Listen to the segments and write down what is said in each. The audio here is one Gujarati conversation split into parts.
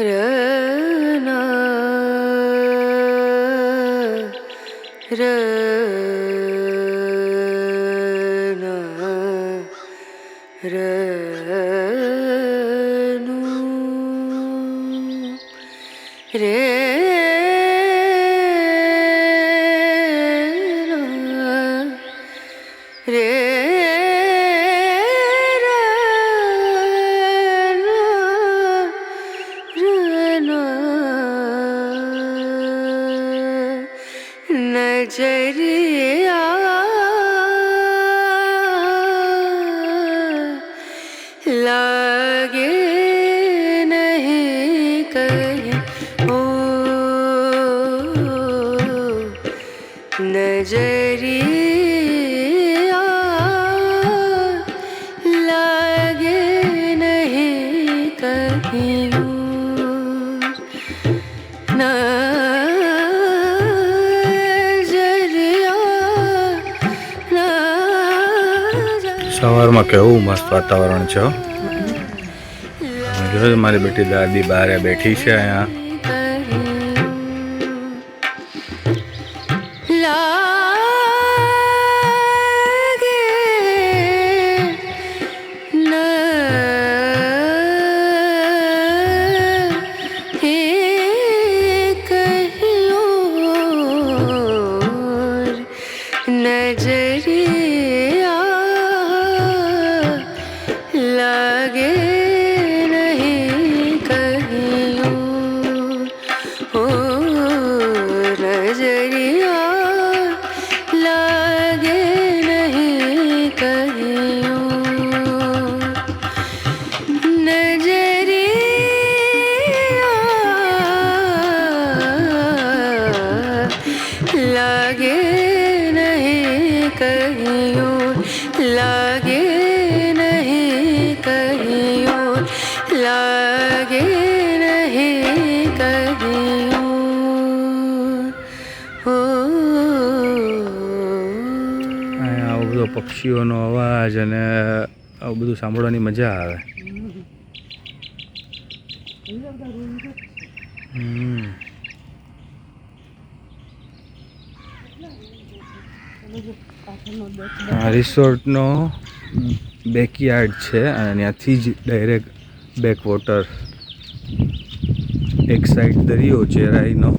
रना रना रनु रे रे नजरिया लागे नहीं कहीं ओ नजरिया लागे नहीं कहीं સવાર માં કેવું મસ્ત વાતાવરણ છે જો મારી બેટી દાદી બહાર બેઠી છે અહીંયા नजरिया लागे नहीं कहीं ओ नजरिया लागे नहीं कहीं नजरिया लागे कहीं लागे नहीं कहीं लागे नहीं कहीं આવું બધો પક્ષીઓનો અવાજ અને આવું બધું સાંભળવાની મજા આવે આ રિસોર્ટનો બેકયાર્ડ છે અને ત્યાંથી જ ડાયરેક્ટ બેકવોટર એક સાઈડ દરિયો ચેરાઈનો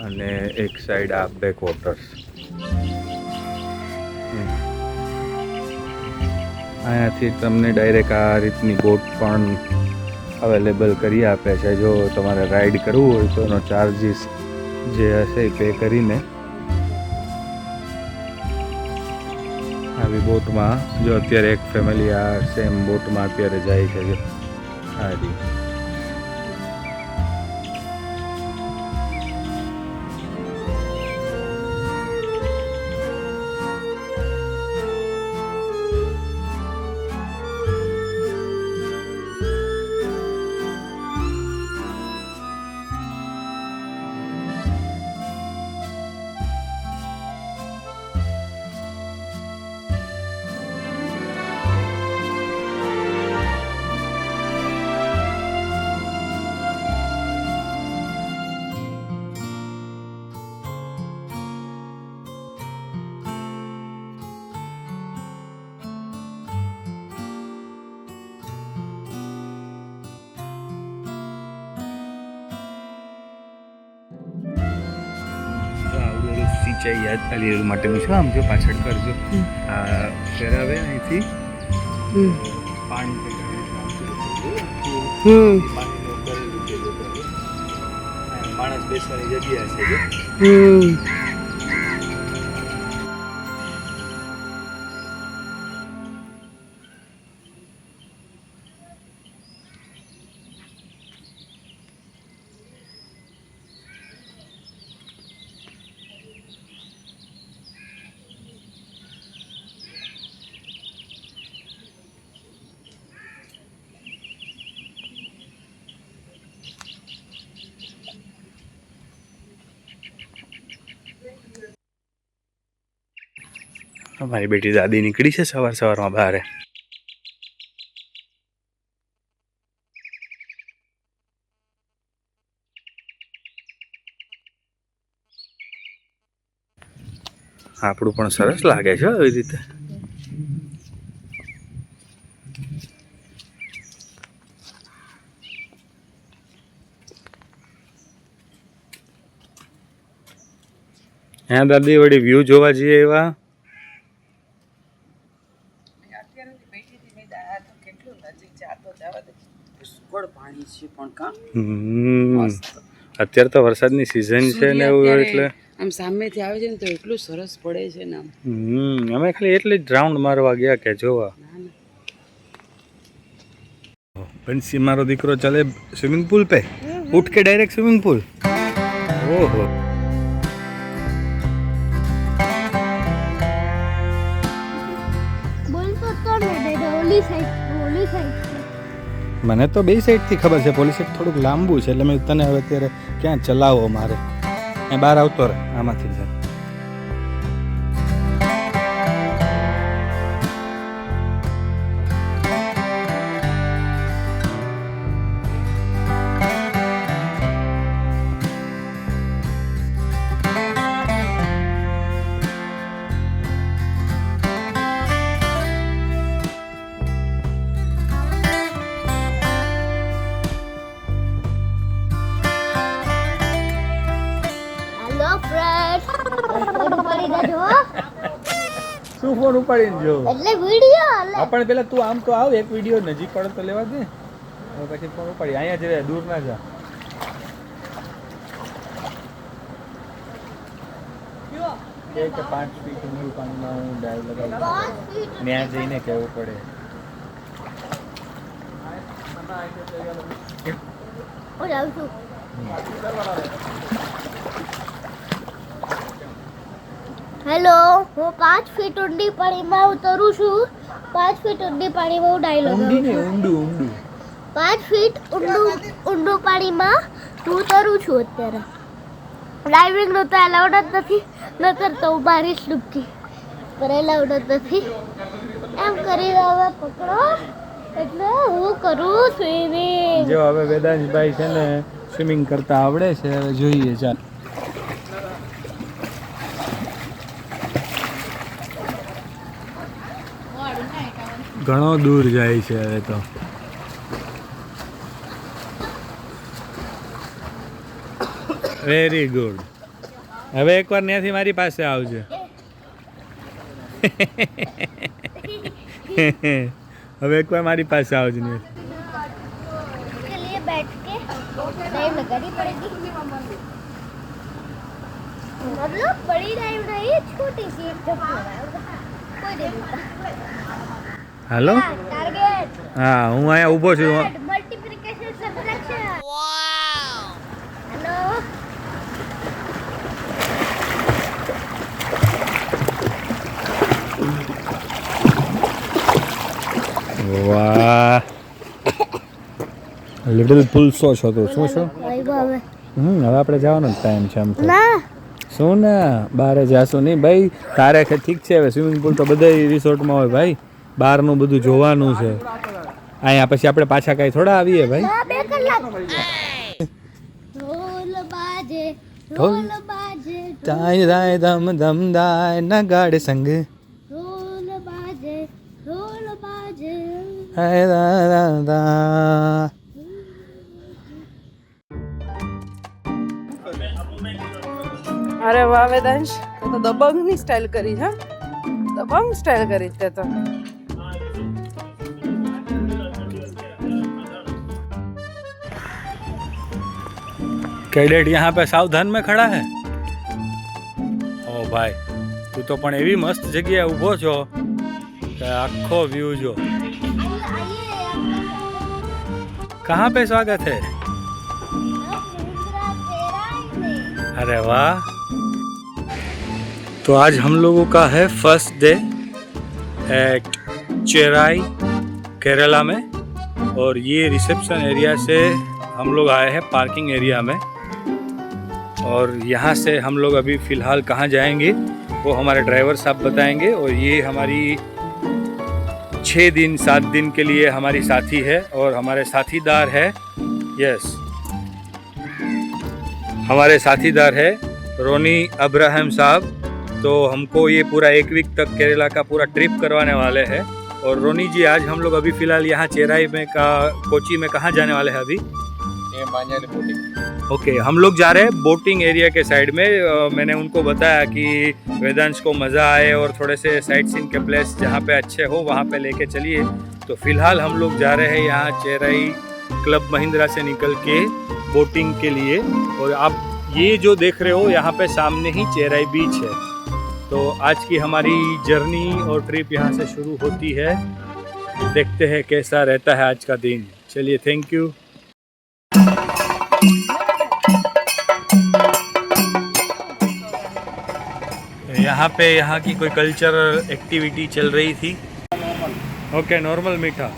અને એક સાઈડ આ બેકવોટર અહીંયાથી તમને ડાયરેક્ટ આ રીતની બોટ પણ અવેલેબલ કરી આપે છે જો તમારે રાઈડ કરવું હોય તો એનો ચાર્જીસ જે હશે એ પે કરીને આવી બોટમાં જો અત્યારે એક ફેમિલી આ સેમ બોટમાં અત્યારે જાય છે જો આ રહી સિંચાઈ યાદ ખાલી માટેનું છે આમ જો પાછળ કરજો આ ફેરાવે અહીંથી પાણી માણસ બેસવાની જગ્યા છે મારી બેટી દાદી નીકળી છે સવારમાં બહાર આપણું પણ સરસ લાગે છે એવી રીતે. હા દાદી વળી વ્યૂ જોવા જઈએ એવા. અત્યારે તો વરસાદની સિઝન છે ને એવું એટલે આમ સામેથી આવે છે ને તો એટલું સરસ પડે છે ને આમ. અમે ખાલી એટલે જ રાઉન્ડ મારવા ગયા કે જોવા. બંસી મારો દીકરો ચલે સ્વિમિંગ પૂલ पे उठ के डायरेक्ट स्विमिंग पूल. ओहो મને તો બે સાઈડથી ખબર છે. પોલીસ સાઈડ થોડુંક લાંબુ છે એટલે મેં તને હવે અત્યારે ક્યાં ચલાવો મારે એ બહાર આવતો રહે આમાંથી જ. શું ફોન ઉપાડીને જો એટલે વિડિયો આપણે પેલા તું આમ તો આવ એક વિડિયો નજીક પડે તો લેવા દે પછી ફોન ઉપાડી અહીંયા જ રહે દૂર ના જા. કે 5 ફીટ ઊંડું પાણીમાં હું ડાઈવ લગાવું ત્યાં જઈને કહેવું પડે. હેલો, હું 5 ફીટ ઊંડી પાણીમાં ઉતરું છું. 5 ફીટ ઊંડી પાણીમાં હું ડાયલોગ ઊંડું 5 ફીટ ઊંડું પાણીમાં હું ઉતરું છું. અત્યારે ડાઇવિંગ નું તો એલાઉડ જ નથી, નતર તો હું મારીશ ડૂબકી, પણ એલાઉડ જ નથી. એમ કરી હવે પકડો એટલે હું કરું સ્વિમિંગ. જો હવે વેદાંશભાઈ છે ને સ્વિમિંગ કરતા આવડે છે. હવે જોઈએ ચાલ. ઘણો દૂર જાય છે હવે તો. Very good. હવે એકવાર ત્યાંથી મારી પાસે આવજે. હવે એકવાર મારી પાસે આવજે. के लिए बैठ के डाइव लगानी पड़ेगी. मतलब बड़ी डाइव नहीं, छोटी सी एक जंप लगाओ, कोई नहीं देता. હાલો टारगेट હા હું અહીંયા ઊભો છું. Multiplication subtraction. वाओ. हेलो. વાહ લિટલ પુલસો છો તું. શું છો? હવે હવે આપણે જવાનો ટાઈમ છે આમ તો. ના શું ના બહાર જાશું નહીં ભાઈ. તારે ઠીક છે હવે સ્વિમિંગ પુલ તો બધા રિસોર્ટમાં હોય ભાઈ. બહારનું બધું જોવાનું છે. અહીંયા પછી આપણે પાછા કાંઈ થોડા આવીએ ભાઈ. 2 કલાક. ઢોલ બાજે ઢોલ બાજે તાય દાય ધમ ધમ દાય નગાડ સંગ ઢોલ બાજે ઢોલ બાજે. હાય દા દા દા. અરે વાહ વેદાંશ, તો દબંગની સ્ટાઇલ કરી. હા, દબંગ સ્ટાઇલ કરી તે તો. कैडेट यहाँ पे सावधान में खड़ा है. ओ भाई તું તો પણ એવી મસ્ત જગ્યાએ ઊભો છો કે આખો વ્યૂ જો. कहाँ पे स्वागत है? अरे वाह. तो आज हम लोगों का है first day at Cherai Kerala में. और ये रिसेप्शन एरिया से हम लोग आए हैं पार्किंग एरिया में. और यहाँ से हम लोग अभी फ़िलहाल कहाँ जाएंगे वो हमारे ड्राइवर साहब बताएंगे. और ये हमारी 6 दिन 7 दिन के लिए हमारी साथी है और हमारे साथीदार है. यस, हमारे साथीदार है रोनी अब्राहम साहब. तो हमको ये पूरा एक वीक तक केरला का पूरा ट्रिप करवाने वाले हैं। और रोनी जी आज हम लोग अभी फ़िलहाल यहाँ चेराई में कोची में कहाँ जाने वाले हैं अभी? ये मान्याली बोटिंग। ओके, हम लोग जा रहे हैं बोटिंग एरिया के साइड में। मैंने उनको बताया कि वेदांश को मज़ा आए और थोड़े से साइट सीन के प्लेस जहाँ पे अच्छे हो वहाँ पे लेके चलिए। तो फिलहाल हम लोग जा रहे हैं यहाँ चेराई क्लब महिंद्रा से निकल के बोटिंग के लिए। और आप ये जो देख रहे हो यहाँ पे सामने ही चेराई बीच है। तो आज की हमारी जर्नी और ट्रिप यहाँ से शुरू होती है। देखते हैं कैसा रहता है आज का दिन। चलिए, थैंक यू। यहाँ पे यहाँ की कोई कल्चरल एक्टिविटी चल रही थी। ओके, नॉर्मल मीठा।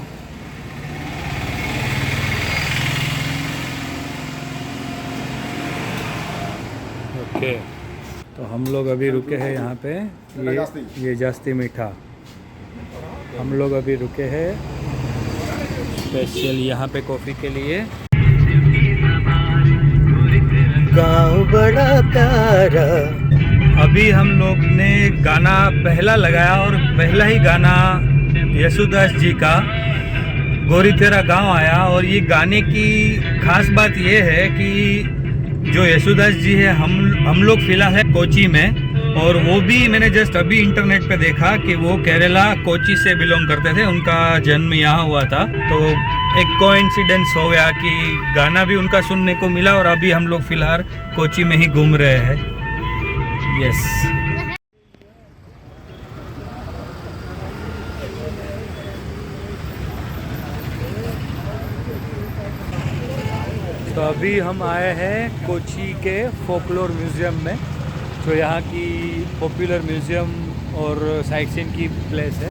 ओके, तो हम लोग अभी रुके हैं यहाँ पे। ये जास्ती मीठा। हम लोग अभी रुके हैं स्पेशल यहाँ पे कॉफ़ी के लिए। गाँव बड़ा प्यारा। अभी हम लोग ने गाना पहला लगाया और पहला ही गाना यशुदास जी का गोरी तेरा गाँव आया। और ये गाने की खास बात ये है कि जो यशुदास जी है, हम लोग फिलहाल है कोची में। और वो भी मैंने जस्ट अभी इंटरनेट पे देखा कि वो केरला कोची से बिलोंग करते थे, उनका जन्म यहाँ हुआ था। तो एक कोइंसिडेंस हो गया कि गाना भी उनका सुनने को मिला। और अभी हम लोग फिलहाल कोची में ही घूम रहे हैं। यस, तो अभी हम आए हैं कोची के फोकलोर म्यूज़ियम में, जो यहाँ की पॉपुलर म्यूज़ियम और साइट सीन की प्लेस है।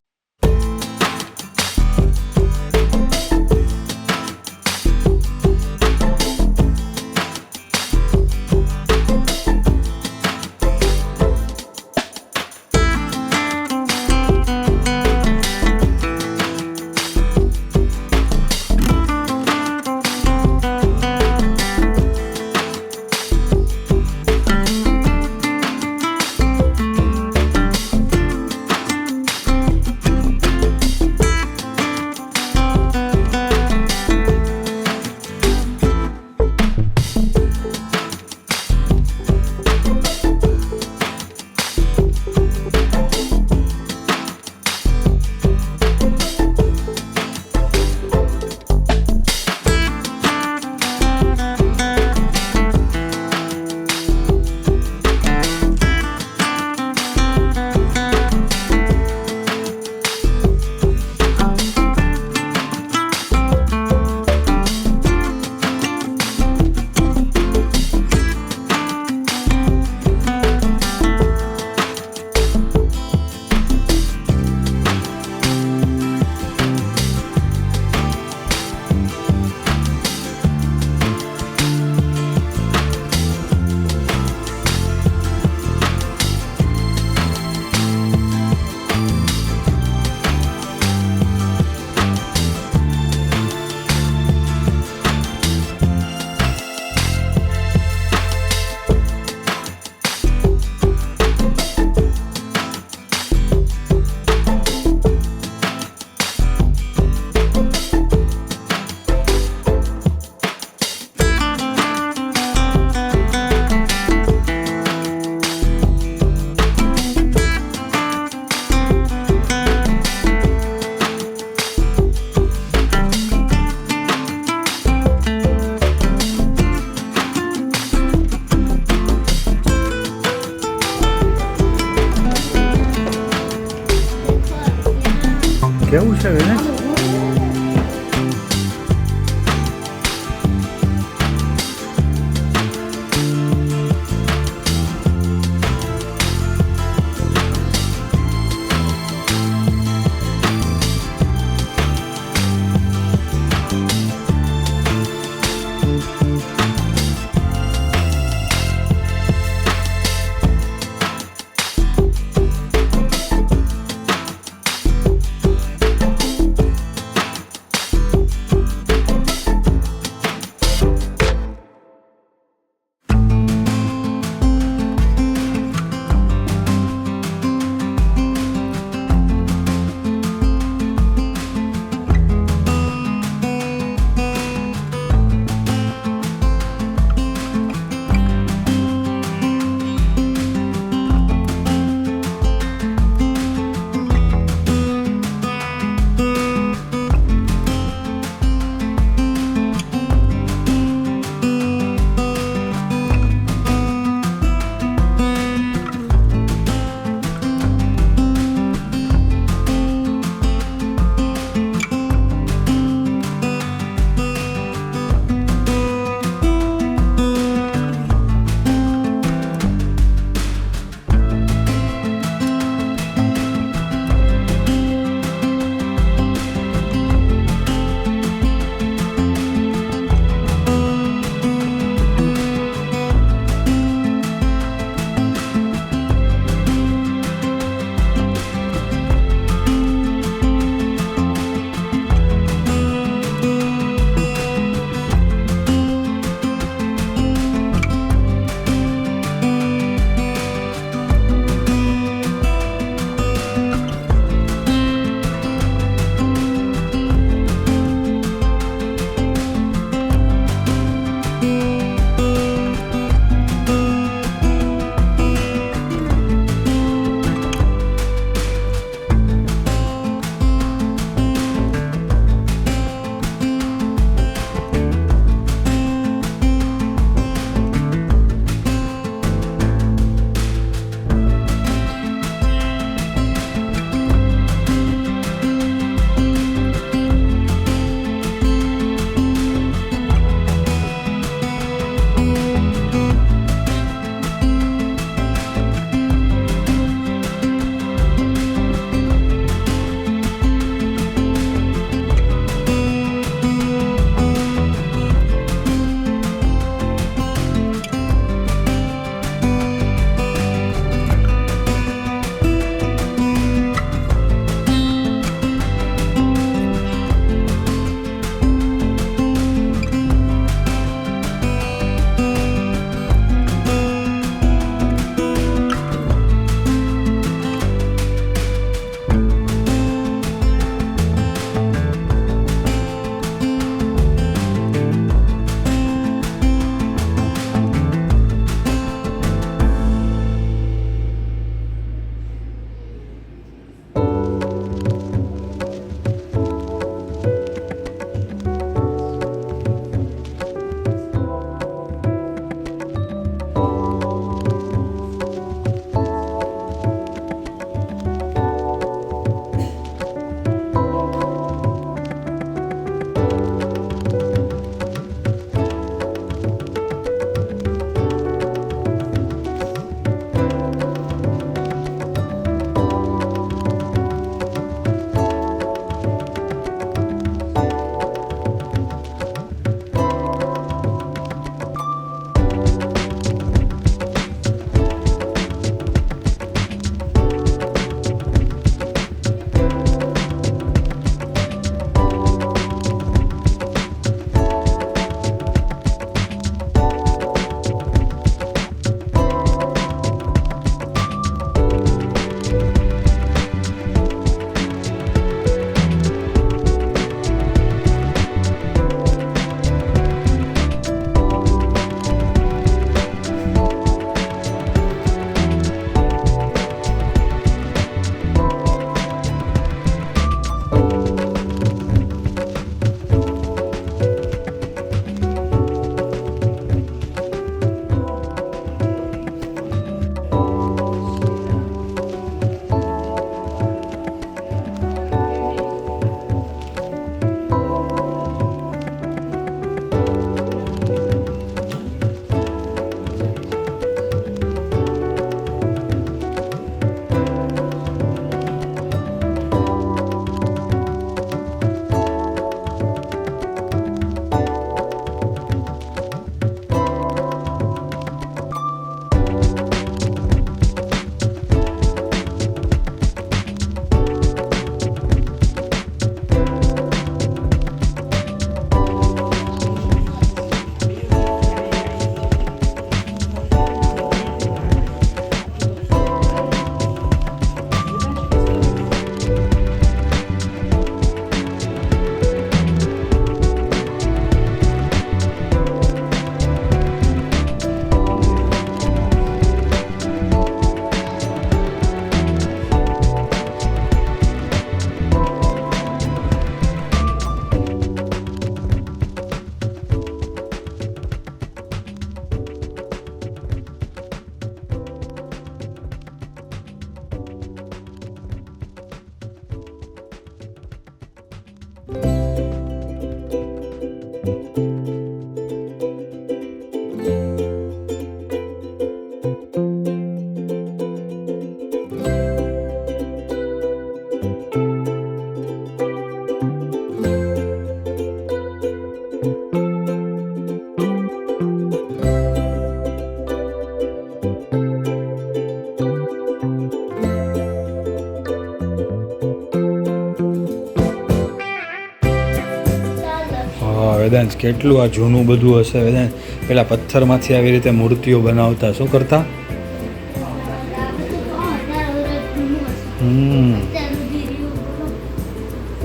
વાહ વેદાંશ, કેટલું આ જૂનું બધું હશે વેદાંશ. પેલા પથ્થરમાંથી આવી રીતે મૂર્તિઓ બનાવતા, શું કરતા?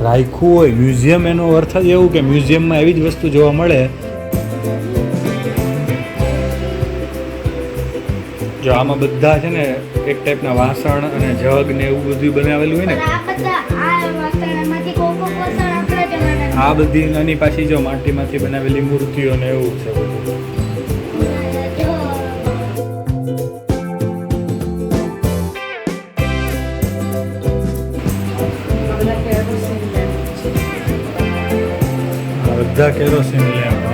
રાખ્યું હોય મ્યુઝિયમ, એનો અર્થ જ એવું કે મ્યુઝિયમમાં એવી જ વસ્તુ જોવા મળે. જો આમાં બધા છે ને એક ટાઈપના વાસણ અને જગ ને એવું બધું બનાવેલું હોય ને, આ બધી નાની પાછી જો માટીમાંથી બનાવેલી મૂર્તિઓ ને એવું છે બધું. બધા કેરોસીન લેમ્પ.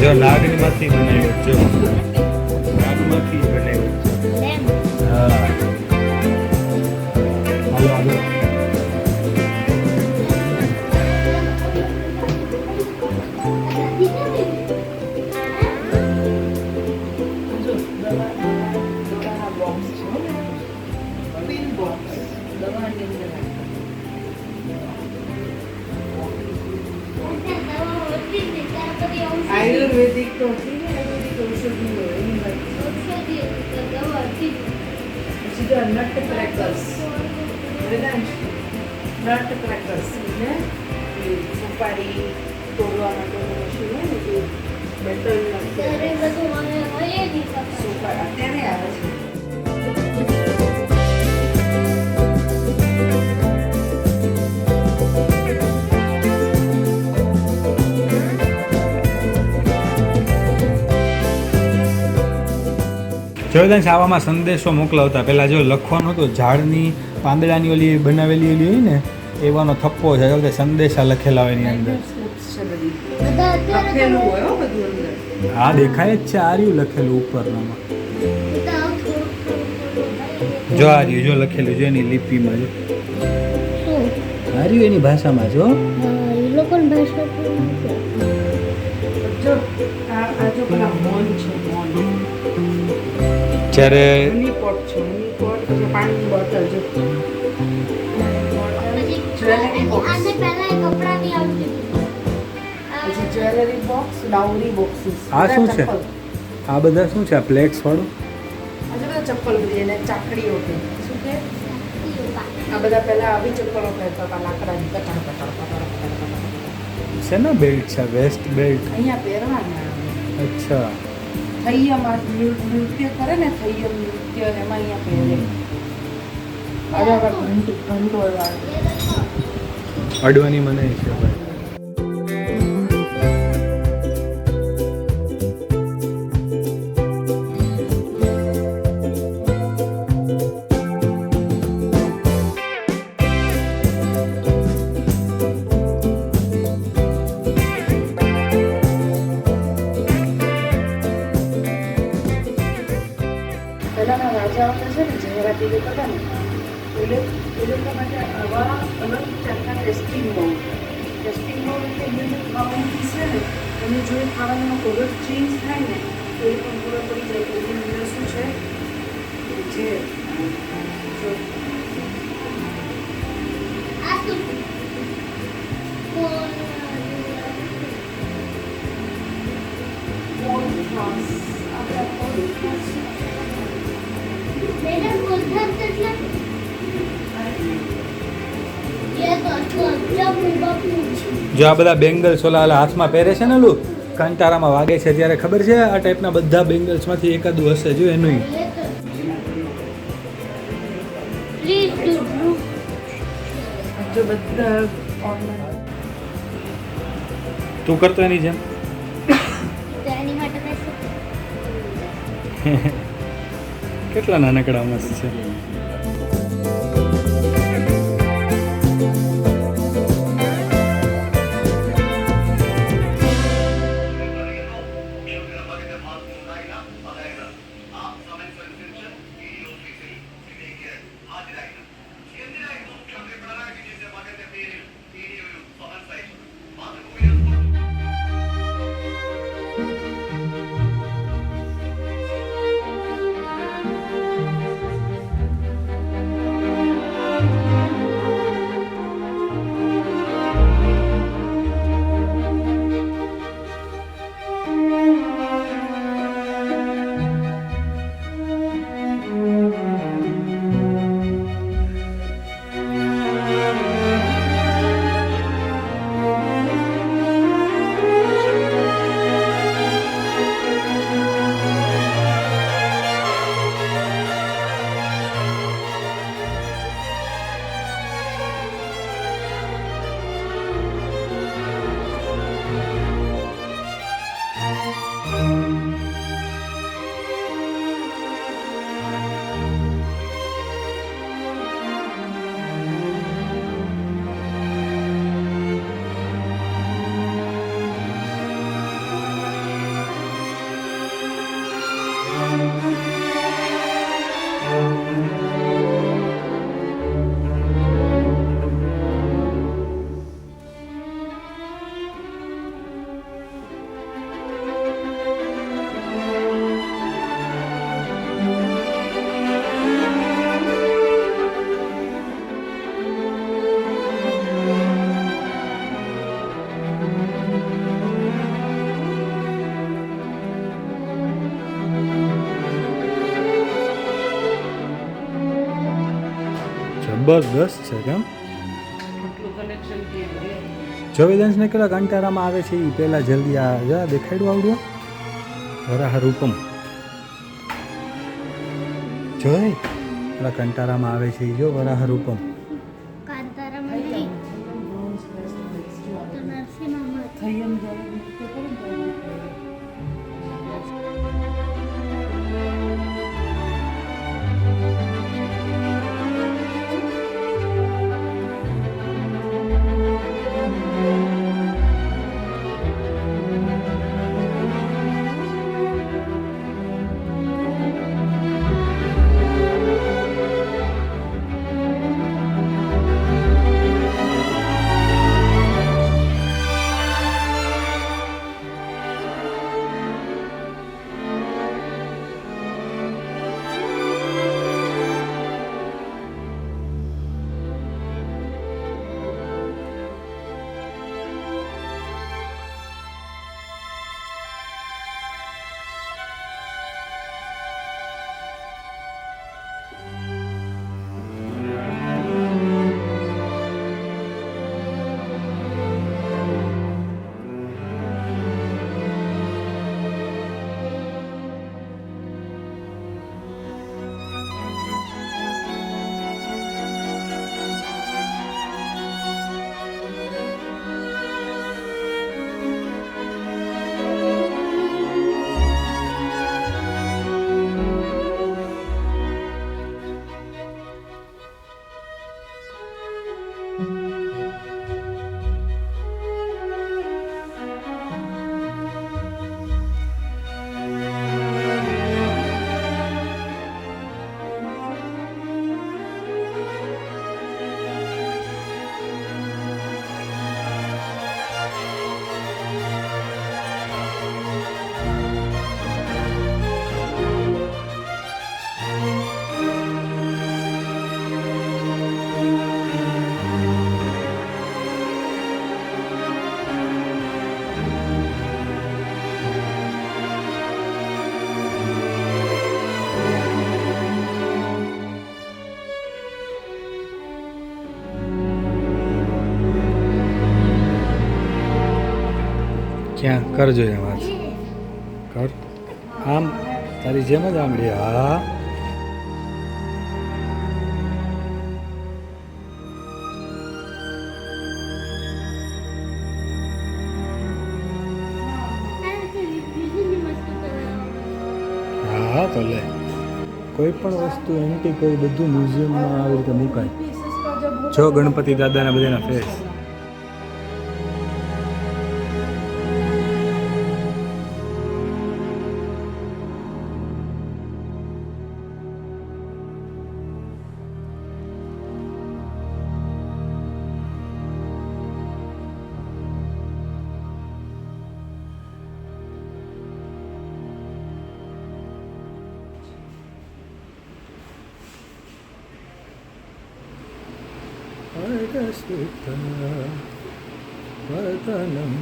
જો નાગણીમાંથી બનાવ્યું, જો નાગમાંથી બનાવ્યું. હા હાલો હાલો. આયુર્વેદિક તો હતી ને, આયુર્વેદિક ઔષધિ હોય એની વાત. પછી તો nut crackers, Vedansh, nut crackers એટલે એ સુપારી તોડવા માટેનું મશીન હોય ને, તે મેટલ સુપારી અત્યારે આવે છે. જોવેદાંશ, આવામાં સંદેશો મોકલાવતા પહેલાં જો લખવાનું હતું, ઝાડની પાંદડાની ઓલી બનાવેલી ઓલી હોય ને એવાનો થપ્પો છે, સંદેશા લખેલા હોય એની અંદર. લખેલું હોય હો બધું અંદર. હા દેખાય જ છે, આ રહ્યું લખેલું ઉપરનામાં. જો આ રહ્યું, જો લખેલું, જો એની લિપિમાં, જો આ રહ્યું એની ભાષામાં. જો જો આ જો પેલા મોન છે, મોન જ્યારે મિની પોટ છે, મિની પોટ પછી પાણીની બોટલ જો જ્વેલરી બોક્સ, પછી જ્વેલરી બોક્સ, ડાઉરી બોક્સીસ. આ શું છે? આ બધા શું છે? આ પ્લેટ્સ વાળું? આ જો બધા ચપ્પલ બધી એને ચાકડીઓ કે શું કે આ બધા પહેલા આવી ચપ્પલો પહેરતા હતા લાકડાની, કટાડ કટાડ કટાડ કટાડ. શેના બેલ્ટ છે? Waist belt? અહીંયા પહેરવાના. અચ્છા. થૈયામાં નૃત્ય કરે ને, થૈયમ નૃત્ય એમાં અહીંયા પહેરે. આજે ઘંટો એવા અડવાની મને છે ભાઈ. પહેલાંના રાજાઓ છે ને, જાહેરાતી જે હતા ને, એ લોકો માટે આવા અલગ જાતના ટેસ્ટિંગ બાઉલ. ટેસ્ટિંગ બાઉલ એટલે એની અંદર ખાવાનું છે ને, અને જો એ ખાવાનો કલર ચેન્જ થાય ને તો એ પણ પૂરા પડી જાય કે એની અંદર શું છે જે જો આ બધા બેંગલ્સ ઓલા હાથમાં પહેરે છે ને, ઓલું કંટારામાં વાગે છે ત્યારે ખબર છે, આ ટાઈપના બધા બેંગલ્સમાંથી એકાદું હશે જો એનું. જો બધા તું કરતો એની જેમ. કેટલા નાનકડા મસ્ત છે. જબરદસ્ત છે કેમ એટલું કલેક્શન કે જો વેદાંશને કેટલા કંટારામાં આવે છે એ પહેલાં જલ્દી આ જરા દેખાડ્યું આવડું વરાહ રૂપમ જોઈ પેલા કંટારામાં આવે છે એ જો વરાહ રૂપમ કાંતારામાં નહીં તો નરસિંહમાં થઈ એમ જાય તો ખરું ને. ક્યાં કરજો એમ વાત કર આમ તારી જેમ જ આંગળી હા હા તો લે કોઈ પણ વસ્તુ એન્ટિક હોય બધું મ્યુઝિયમમાં આવી રીતે મુકાય જો ગણપતિ દાદાના બધાના ફેસ વતનમ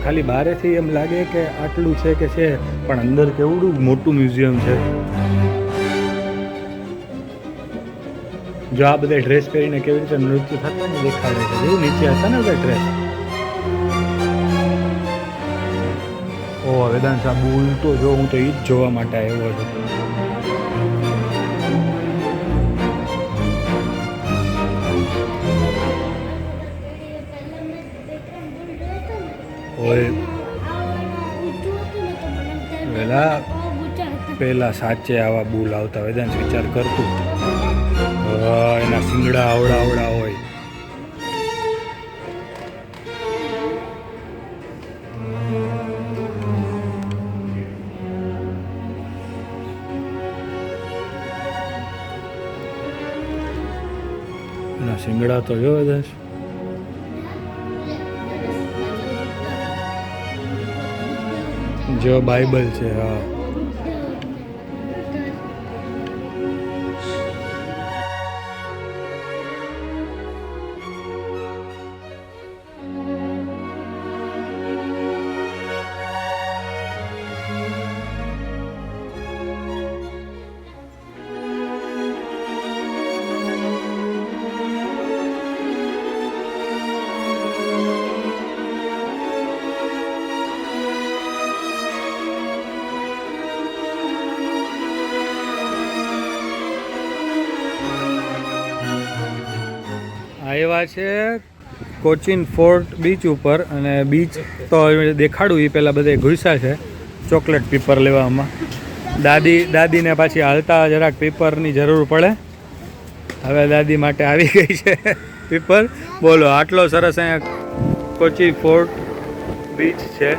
ખાલી બહારેથી એમ લાગે કે આટલું છે કે છે પણ અંદર કેવડું મોટું મ્યુઝિયમ છે જો આ બધા ડ્રેસ પહેરીને કેવી રીતે નૃત્ય થતા ને દેખાડે છે જેવું નીચે હતા ને બધા ડ્રેસ ઓ વેદાંત આ બુલ તો જો હું તો એ જ જોવા માટે આવ્યો છું ઓય પેલા સાચે આવા બુલ આવતા વેદાંત વિચાર કરતું એના શિંગડા આવડા આવડા હોય સિંગડા તો જો દસ જો બાઇબલ છે હા આવ્યા છે કોચિન ફોર્ટ બીચ ઉપર અને બીચ તો દેખાડું એ પહેલાં બધે ઘૂસ્યા છે ચોકલેટ પેપર લેવામાં દાદીને પાછી હાલતા જરાક પેપરની જરૂર પડે હવે દાદી માટે આવી ગઈ છે પેપર બોલો આટલો સરસ અહીંયા કોચી ફોર્ટ બીચ છે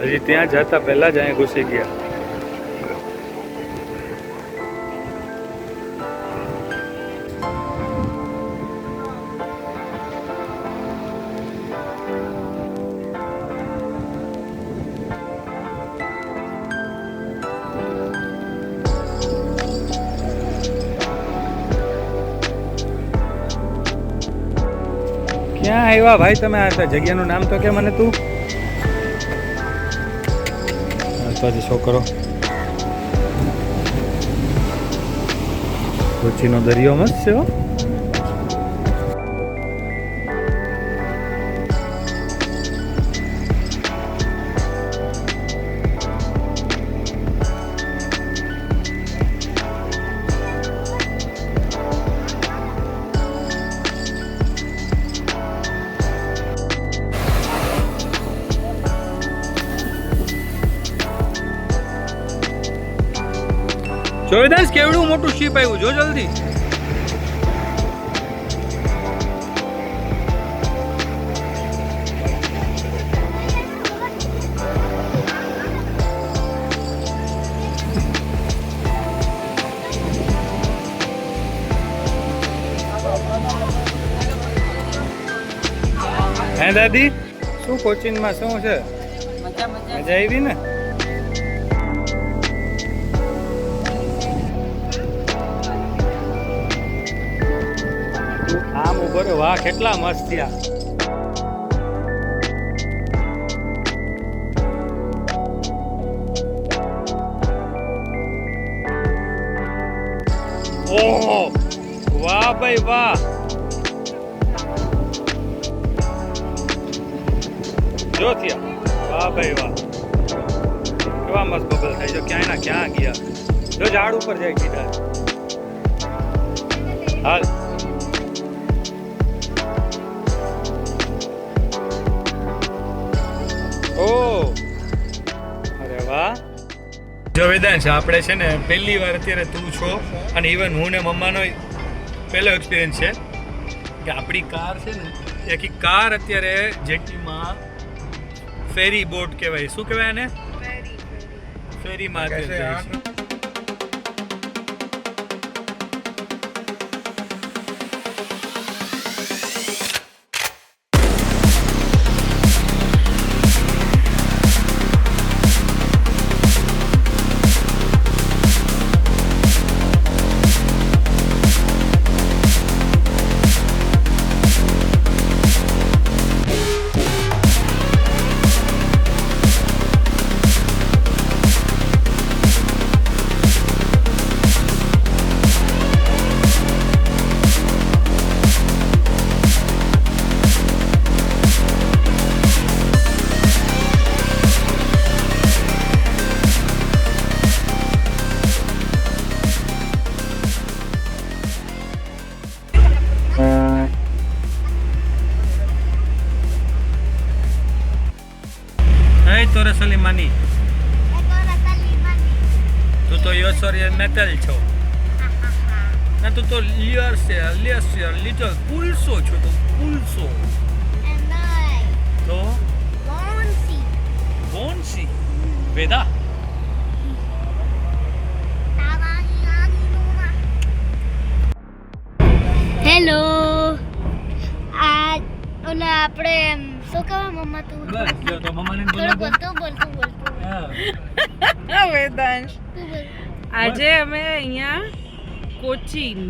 હજી ત્યાં જતા પહેલાં જ અહીંયા ઘૂસી ગયા ક્યાં આવ્યા ભાઈ તમે આ જગ્યાનું નામ તો કે મને તું તો જ છોકરો કોચીનો દરિયો મસ્ત છે હો જોવેદાસ કેવડું મોટું શિપ આવ્યું જો જલ્દી હે દાદી શું કોચિનમાં શું છે મજા આવી ને આમ ઉભો રે વાહ કેટલા મસ્ત થયા ઓહો વાહ ભાઈ વાહ જો થયા વાહ ભાઈ વાહ કેવા મસ્ત બબલ થાય જો ક્યાંય ના ક્યાં ગયા જો ઝાડ ઉપર જાય સીધા હાલ ઓ અરે વાહ જો વેદાંશ આપણે છે ને પહેલી વાર અત્યારે તું છો અને ઇવન હું ને મમ્માનો પહેલો એક્સપિરિયન્સ છે કે આપણી કાર છે ને આખી કાર અત્યારે જેટીમાં ફેરી બોટ કહેવાય શું કહેવાય એને ફેરીમાં અત્યારે જાય છે તોરે સલીમાની તું તો યોસોરિયન મેટલ છો ના તું તો લિટલ પુલસો છો તો પુલસો તો બોન્સી વેદા હેલો ઓલા આપણે શું કહેવાય મમ્મા તું બસ જો તો મમ્માને થોડું બોલો બોલતું હા વેદાંશ તું બોલ આજે અમે અહીંયા કોચીન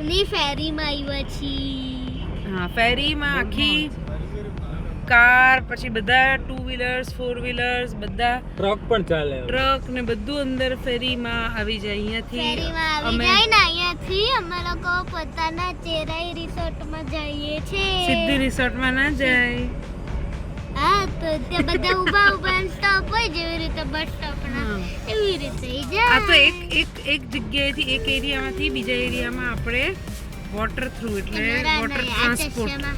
ની ફેરીમાં આવ્યા છીએ હા ફેરીમાં આખી કાર પછી બધા 2 વ્હીલર્સ 4 વ્હીલર્સ બધા ટ્રક પણ ચાલે ટ્રક ને બધું અંદર ફેરીમાં આવી જાય અહીંયાથી ફેરીમાં આવી જાય ને અહીંયાથી અમે લોકો પોતાના ચેરાઈ રિસોર્ટમાં જઈએ છીએ સીધી રિસોર્ટમાં ના જાય હા તો ત્યાં બધા ઊભા સ્ટોપ હોય જેવી રીતે બસ સ્ટોપના હા. એવી રીતે જાય આ તો એક જગ્યાએથી એક એરિયામાંથી બીજા એરિયામાં આપણે વોટર થ્રુ એટલે વોટર ટ્રાન્સપોર્ટ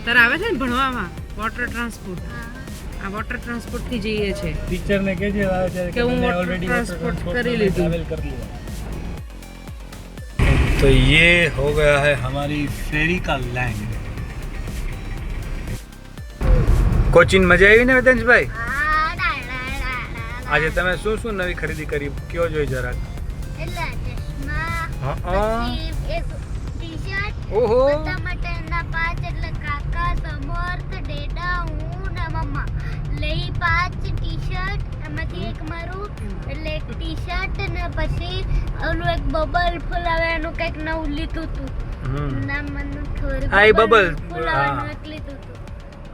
તારે આવે છે ને ભણવામાં વોટર ટ્રાન્સપોર્ટ આ વોટર ટ્રાન્સપોર્ટ થી જઈએ છે टीचर ने कह दिया है कि वो water transport कर ही ली थी। ट्रैवल कर लिया तो ये हो गया है हमारी फेरी का लैंड કોચીન મજા આવી ને વેદાંશભાઈ આજે તમે શું નવી ખરીદી કરી કયો જોઈ જરાક એટલે ચશ્મા હા પછી એક ટી-શર્ટ ઓહો બધા મટનના 5 એટલે કાકા સમર્થ ડેડા હું ને મમ્મા લઈ 5 ટી-શર્ટ એમાંથી એક મારું એટલે એક ટી-શર્ટ ને પછી ઓલું એક બબલ ફૂલાવે એનું કંઈક નવું લીધું હતું નામ મને ખબર હા, એ bubble. ફૂલાવાનું હા. એક લીધું હતું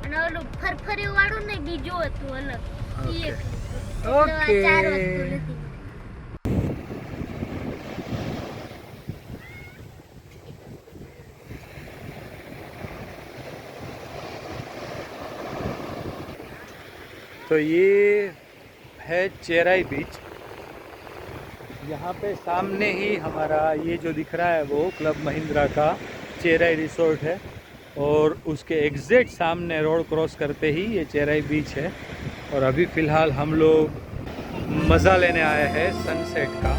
અને ઓલું ફરફરી વાળું ને બીજું હતું અલગ ઈ એક લીધું. એટલે આ 4 વસ્તુ લીધી तो ये है चेराई बीच यहाँ पे सामने ही हमारा ये जो दिख रहा है वो क्लब महिंद्रा का चेराई रिसोर्ट है और उसके एग्जैक्ट सामने रोड क्रॉस करते ही ये चेराई बीच है और अभी फ़िलहाल हम लोग मज़ा लेने आए हैं सनसेट का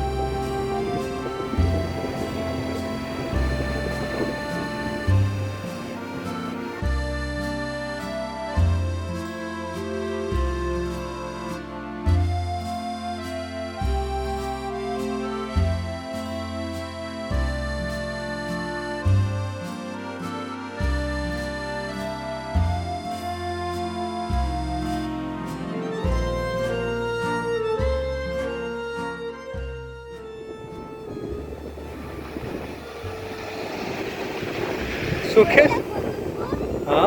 સુખેશ હા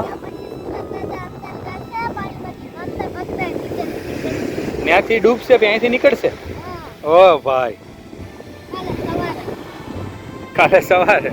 ત્યાંથી ડૂબશે ત્યાંથી નીકળશે ઓ ભાઈ કાલે સવારે